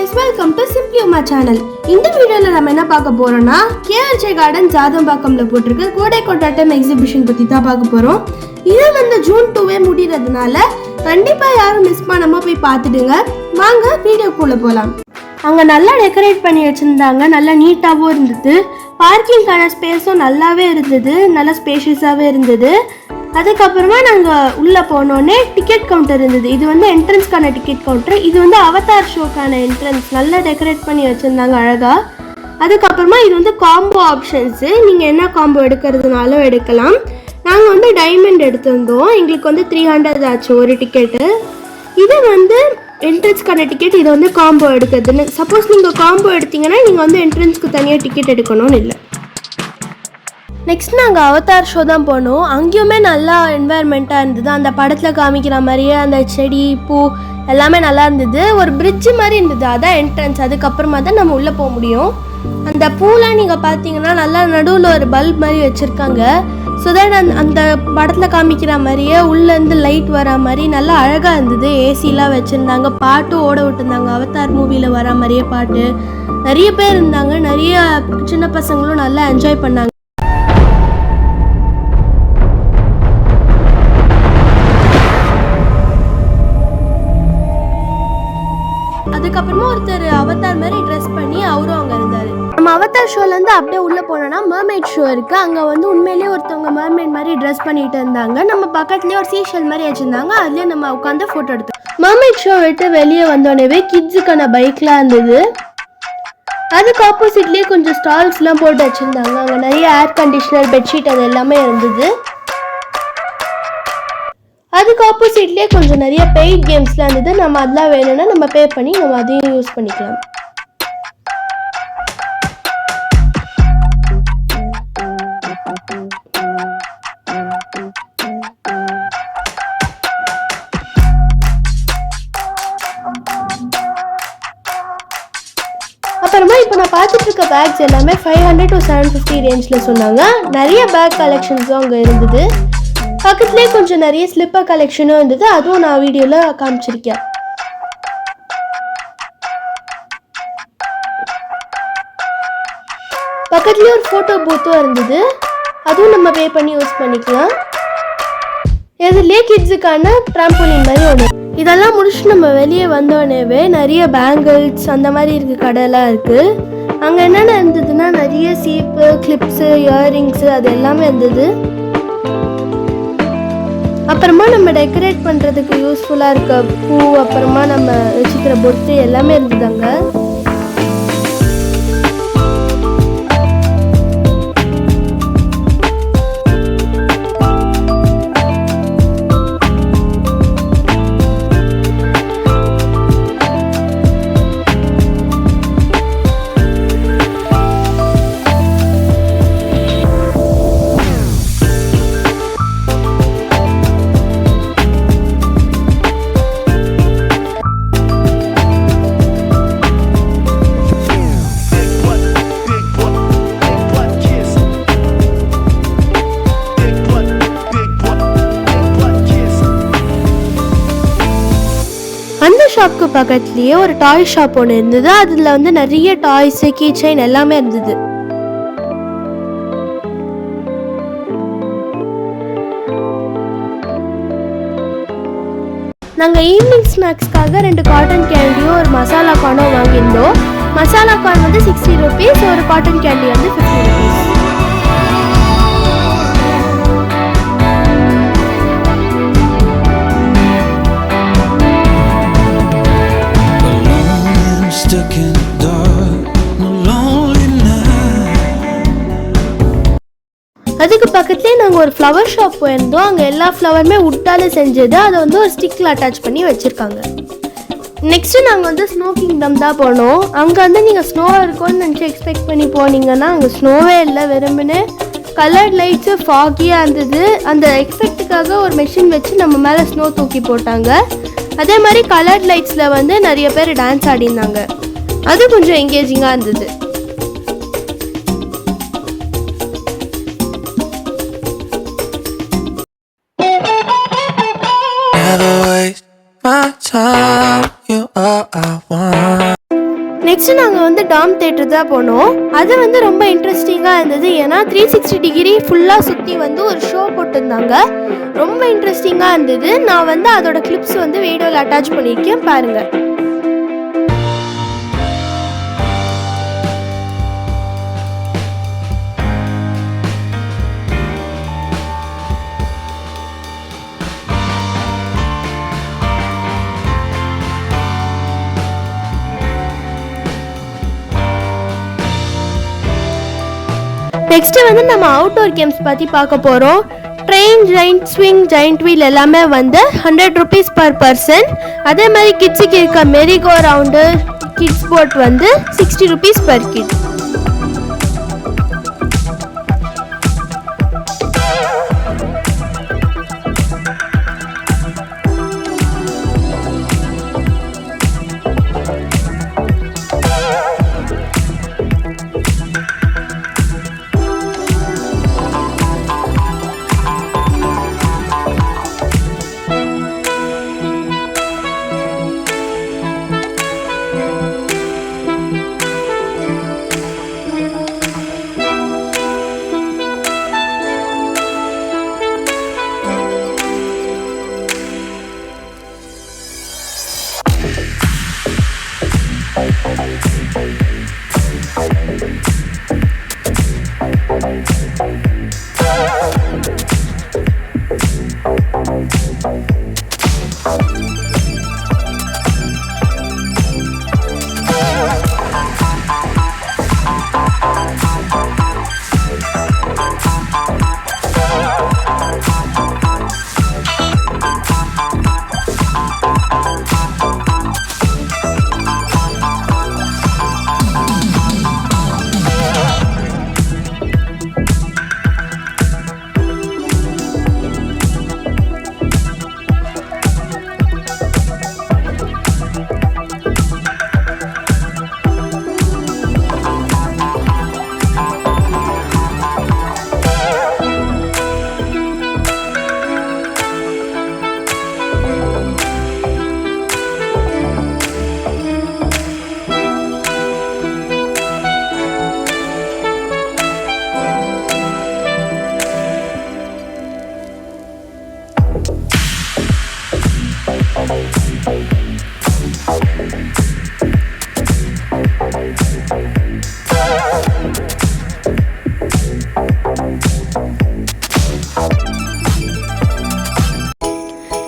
guys, welcome to Simply Uma channel. இந்த வீடியோல நம்ம என்ன பார்க்க போறோம்னா KRJ Garden ஜாதம்பாக்கம்ல போட்டிருக்க கோடை கொண்டாட்டம் எக்ஸிபிஷன் பத்தி தான் பார்க்க போறோம். இது வந்து ஜூன் 2 முடியறதுனால கண்டிப்பா யாரும் மிஸ் பண்ணாம போய் பார்த்துடுங்க. வாங்க வீடியோக்குள்ள போலாம். அங்க நல்லா டெக்கரேட் பண்ணி வச்சிருந்தாங்க, நல்லா நீட்டாவும் இருந்தது. பார்க்கிங்கான ஸ்பேஸும் நல்லாவே இருந்தது, நல்லா ஸ்பேஷியஸாவே இருந்தது. அதுக்கப்புறமா நாங்கள் உள்ளே போனோடனே டிக்கெட் கவுண்டர் இருந்தது. இது வந்து என்ட்ரன்ஸ்க்கான டிக்கெட் கவுண்டர். இது வந்து அவதார் ஷோக்கான என்ட்ரன்ஸ், நல்லா டெக்கரேட் பண்ணி வச்சுருந்தாங்க அழகாக. அதுக்கப்புறமா இது வந்து காம்போ ஆப்ஷன்ஸு, நீங்கள் என்ன காம்போ எடுக்கிறதுனாலும் எடுக்கலாம். நாங்கள் வந்து டைமண்ட் எடுத்திருந்தோம், எங்களுக்கு வந்து 300 ஆச்சு ஒரு டிக்கெட்டு. இது வந்து என்ட்ரன்ஸ்க்கான டிக்கெட், இது வந்து காம்போ எடுக்கிறதுன்னு. சப்போஸ் நீங்கள் காம்போ எடுத்தீங்கன்னா நீங்கள் வந்து என்ட்ரன்ஸ்க்கு தனியாக டிக்கெட் எடுக்கணும்னு இல்லை. நெக்ஸ்ட் நாங்கள் அவதார் ஷோ தான் போனோம். அங்கேயுமே நல்லா என்வாயர்மெண்ட்டாக இருந்தது, அந்த படத்தில் காமிக்கிற மாதிரியே அந்த செடி பூ எல்லாமே நல்லா இருந்தது. ஒரு பிரிட்ஜு மாதிரி இருந்தது, அதான் என்ட்ரன்ஸ். அதுக்கப்புறமா தான் நம்ம உள்ளே போக முடியும். அந்த பூலாம் நீங்கள் பார்த்தீங்கன்னா நல்லா நடுவில் ஒரு பல்ப் மாதிரி வச்சுருக்காங்க. ஸோ தட் அந்த படத்தில் காமிக்கிற மாதிரியே உள்ளேருந்து லைட் வர மாதிரி நல்லா அழகாக இருந்தது. ஏசிலாம் வச்சுருந்தாங்க, பாட்டும் ஓட விட்டுருந்தாங்க. அவதார் மூவியில் வர மாதிரியே பாட்டு. நிறைய பேர் இருந்தாங்க, நிறைய சின்ன பசங்களும் நல்லா என்ஜாய் பண்ணாங்க. அதுக்கப்புறமா ஒருத்தர் அவதார் மாதிரி ட்ரெஸ் பண்ணி அவரும் அங்கே இருந்தார். நம்ம அவதார் ஷோலேருந்து அப்படியே உள்ளே போனோன்னா மர்மைட் ஷோ இருக்குது. அங்கே வந்து உண்மையிலேயே ஒருத்தவங்க மர்மைட் மாதிரி ட்ரெஸ் பண்ணிட்டு இருந்தாங்க. நம்ம பக்கத்துலேயே ஒரு சீஷல் மாதிரி வச்சுருந்தாங்க, அதுலேயே நம்ம உட்காந்து ஃபோட்டோ எடுத்தோம். மர்மைட் ஷோ விட்டு வெளியே வந்தோடனே கிட்ஸுக்கான பைக்லாம் இருந்தது. அதுக்கு ஆப்போசிட்லேயே கொஞ்சம் ஸ்டால்ஸ்லாம் போட்டு வச்சுருந்தாங்க. அங்கே நிறைய ஏர் கண்டிஷனர், பெட்ஷீட் அது எல்லாமே இருந்தது. அதுக்கு ஆப்போசிட்லேயே கொஞ்சம் நிறைய பெய்ட் கேம்ஸ்லாம் இருந்தது. நம்ம அதெல்லாம் வேணும்னா நம்ம பே பண்ணி நம்ம அதையும் யூஸ் பண்ணிக்கலாம். அப்புறமா இப்போ நான் பார்த்துட்டு இருக்க பேக்ஸ் எல்லாமே 500 to 750 ரேஞ்சில் சொன்னாங்க. நிறைய பேக் கலெக்ஷன்ஸும் அங்கே இருந்தது. பக்கத்துலேயே கொஞ்சம் நிறைய ஸ்லிப்பர் கலெக்ஷனும் இருந்தது, அதுவும் நான் வீடியோவில் காமிச்சிருக்கேன். பக்கத்துலேயே ஒரு ஃபோட்டோ பூத்தும் இருந்தது, அதுவும் நம்ம பே பண்ணி யூஸ் பண்ணிக்கலாம். இதுலேயே கிட்ஸுக்கான ட்ராம்போலின் மாதிரி ஒன்று. இதெல்லாம் முடிச்சுட்டு நம்ம வெளியே வந்தோடனேவே நிறைய பேங்கிள்ஸ் அந்த மாதிரி இருக்க கடையெல்லாம் இருக்குது. அங்கே என்னென்ன இருந்ததுன்னா நிறைய சீப்பு, கிளிப்ஸு, இயரிங்ஸு அது எல்லாமே இருந்தது. அப்புறமா நம்ம டெக்கரேட் பண்ணுறதுக்கு யூஸ்ஃபுல்லாக இருக்க பூ, அப்புறமா நம்ம வச்சுக்கிற பொட்டு எல்லாமே இருந்ததுங்க. அந்த ஷாப்புக்கு பக்கத்துலேயே ஒரு டாய் ஷாப் ஒன்று இருந்தது. அதில் வந்து நிறைய டாய்ஸு, கீ செயின் எல்லாமே இருந்தது. நாங்கள் ஈவினிங் ஸ்நாக்ஸ்க்காக 2 காட்டன் கேண்டியும் ஒரு மசாலா கார்னும் வாங்கியிருந்தோம். மசாலா கார்ன் வந்து 60 rupees, ஒரு காட்டன் கேண்டி வந்து 50 rupees. அதுக்கு பக்கத்துலேயே நாங்கள் ஒரு ஃப்ளவர் ஷாப் போயிருந்தோம். அங்கே எல்லா ஃப்ளவருமே உட்டாலே செஞ்சது, அதை வந்து ஒரு ஸ்டிக்கில் அட்டாச் பண்ணி வச்சுருக்காங்க. நெக்ஸ்ட்டு நாங்கள் வந்து ஸ்னோ கிங்டம் தான் போனோம். அங்கே வந்து நீங்கள் ஸ்னோ இருக்கும்னு நினச்சி எக்ஸ்பெக்ட் பண்ணி போனீங்கன்னா அங்கே ஸ்னோவே இல்லை, வெறுமனே கலர்ட் லைட்ஸு, ஃபாகியாக இருந்தது. அந்த எஃபெக்ட்டுக்காக ஒரு மெஷின் வச்சு நம்ம மேலே ஸ்னோ தூக்கி போட்டாங்க. அதே மாதிரி கலர்ட் லைட்ஸில் வந்து நிறைய பேர் டான்ஸ் ஆடினாங்க, அது கொஞ்சம் என்கேஜிங்காக இருந்தது. Never waste my time, you are I want. Next நாங்கள் வந்து டாம் தேட்டர் தான் போனோம். அது வந்து ரொம்ப இன்ட்ரெஸ்டிங்காக இருந்தது. ஏன்னா 360 டிகிரி ஃபுல்லாக சுற்றி வந்து ஒரு ஷோ போட்டிருந்தாங்க. ரொம்ப இன்ட்ரெஸ்டிங்காக இருந்தது. நான் வந்து அதோட கிளிப்ஸ் வந்து வீடியோவில் அட்டாச் பண்ணியிருக்கேன், பாருங்கள். நெக்ஸ்ட் வந்து நம்ம அவுட்டோர் கேம்ஸ் பற்றி பார்க்க போகிறோம். Train, giant swing, giant wheel எல்லாமே வந்து 100 rupees பர் பர்சன். அதே மாதிரி கிட்ஸுக்கு இருக்க மெரிகோ ரவுண்டு, கிட்ஸ் போட் வந்து 60 rupees பர் கிட்.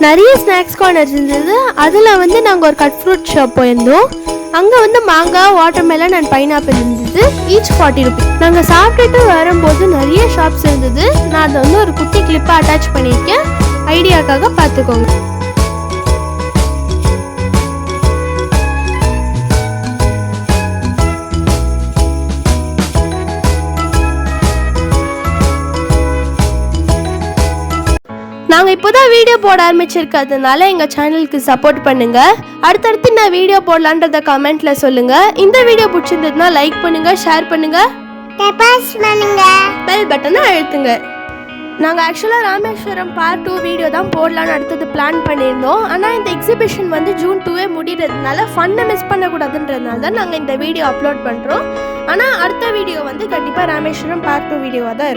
நிறைய ஸ்நாக்ஸ் கார்னர்ஸ் இருந்தது. அதில் வந்து நாங்கள் ஒரு கட் ஃப்ரூட் ஷாப் போயிருந்தோம். அங்கே வந்து மாங்காய், வாட்டர்மெலன் அண்ட் பைனாப்பிள் இருந்தது. Each 40 rupees. நாங்கள் சாப்பிட்டுட்டு வரும்போது நிறைய ஷாப்ஸ் இருந்தது. நான் அதை வந்து ஒரு குட்டி கிளிப்பாக அட்டாச் பண்ணியிருக்கேன், ஐடியாக்காக பார்த்துக்கோங்க. நாங்கள் இப்போ தான் வீடியோ போட ஆரம்பிச்சிருக்கிறதுனால எங்கள் சேனலுக்கு சப்போர்ட் பண்ணுங்கள். அடுத்தடுத்து நான் வீடியோ போடலான்றத கமெண்ட்டில் சொல்லுங்கள். இந்த வீடியோ பிடிச்சிருந்ததுன்னா லைக் பண்ணுங்கள், ஷேர் பண்ணுங்கள், பெல் பட்டனை அழுத்துங்க. நாங்கள் ஆக்சுவலாக ராமேஸ்வரம் பார்ட் 2 வீடியோ தான் போடலான்னு அடுத்தது பிளான் பண்ணியிருந்தோம். ஆனால் இந்த எக்ஸிபிஷன் வந்து June 2 முடிகிறதுனால ஃபன்னை மிஸ் பண்ணக்கூடாதுன்றதுனால தான் நாங்கள் இந்த வீடியோ அப்லோட் பண்ணுறோம். ஆனால் அடுத்த வீடியோ வந்து கண்டிப்பாக ராமேஸ்வரம் பார்ட் 2 வீடியோவாக தான் இருக்கும்.